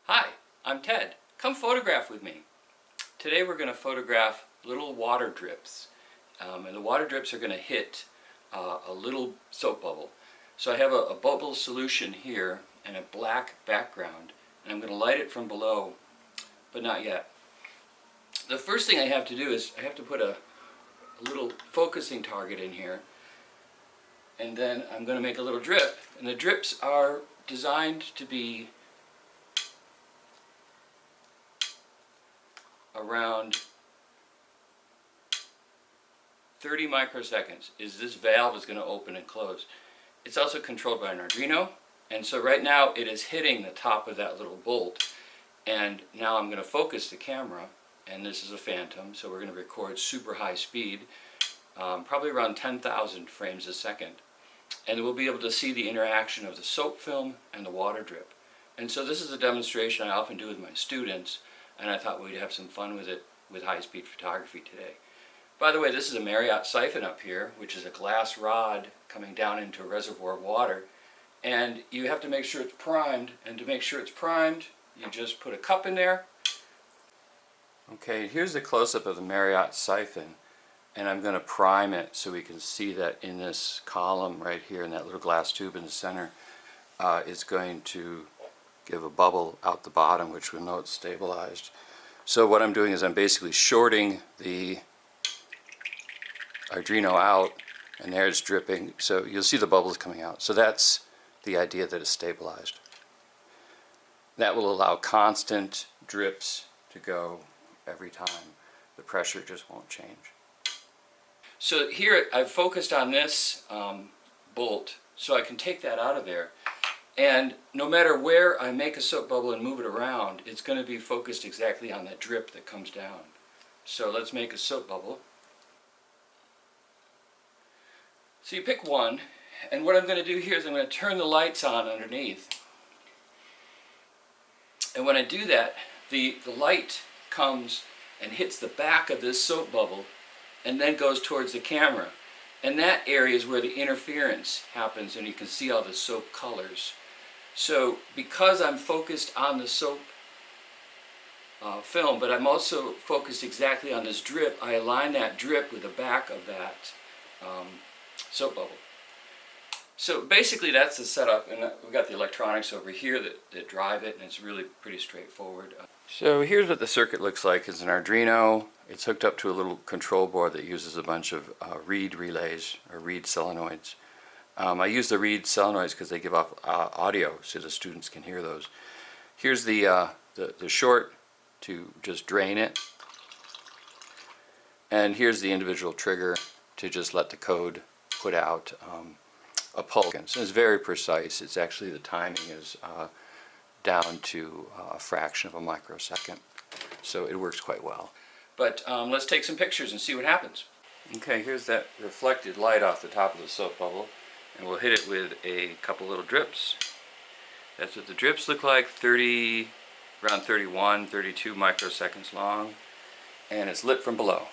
Hi, I'm Ted. Come photograph with me. Today we're going to photograph little water drips. And the water drips are going to hit a little soap bubble. So I have a bubble solution here and a black background, and I'm going to light it from below, but not yet. The first thing I have to do is I have to put a little focusing target in here, and then I'm going to make a little drip. And the drips are designed to be around 30 microseconds is this valve is going to open and close. It's also controlled by an Arduino, and so right now it is hitting the top of that little bolt, and now I'm going to focus the camera, and this is a Phantom, so we're going to record super high speed, probably around 10,000 frames a second, and we'll be able to see the interaction of the soap film and the water drip. And so this is a demonstration I often do with my students, and I thought we'd have some fun with it with high-speed photography today. By the way, this is a Marriott siphon up here, which is a glass rod coming down into a reservoir of water, and you have to make sure it's primed, and to make sure it's primed, you just put a cup in there. Okay, here's the close-up of the Marriott siphon, and I'm going to prime it so we can see that in this column right here in that little glass tube in the center, it's going to give a bubble out the bottom, which we'll know it's stabilized. So what I'm doing is I'm basically shorting the Arduino out, and there it's dripping, so you'll see the bubbles coming out. So that's the idea that it's stabilized. That will allow constant drips to go every time. The pressure just won't change. So here I've focused on this bolt, so I can take that out of there. And no matter where I make a soap bubble and move it around, it's going to be focused exactly on that drip that comes down. So let's make a soap bubble. So you pick one, and what I'm going to do here is I'm going to turn the lights on underneath. And when I do that, the light comes and hits the back of this soap bubble and then goes towards the camera. And that area is where the interference happens, and you can see all the soap colors. So because I'm focused on the soap film, but I'm also focused exactly on this drip, I align that drip with the back of that soap bubble. So basically that's the setup, and we've got the electronics over here that drive it, and it's really pretty straightforward. So here's what the circuit looks like. It's an Arduino. It's hooked up to a little control board that uses a bunch of reed relays, or reed solenoids. I use the reed solenoids because they give off audio so the students can hear those. Here's the short to just drain it, and here's the individual trigger to just let the code put out a pulse. So it's very precise. It's actually, the timing is down to a fraction of a microsecond, so it works quite well. But let's take some pictures and see what happens. Okay, here's that reflected light off the top of the soap bubble, and we'll hit it with a couple little drips. That's what the drips look like, around 31, 32 microseconds long, and it's lit from below.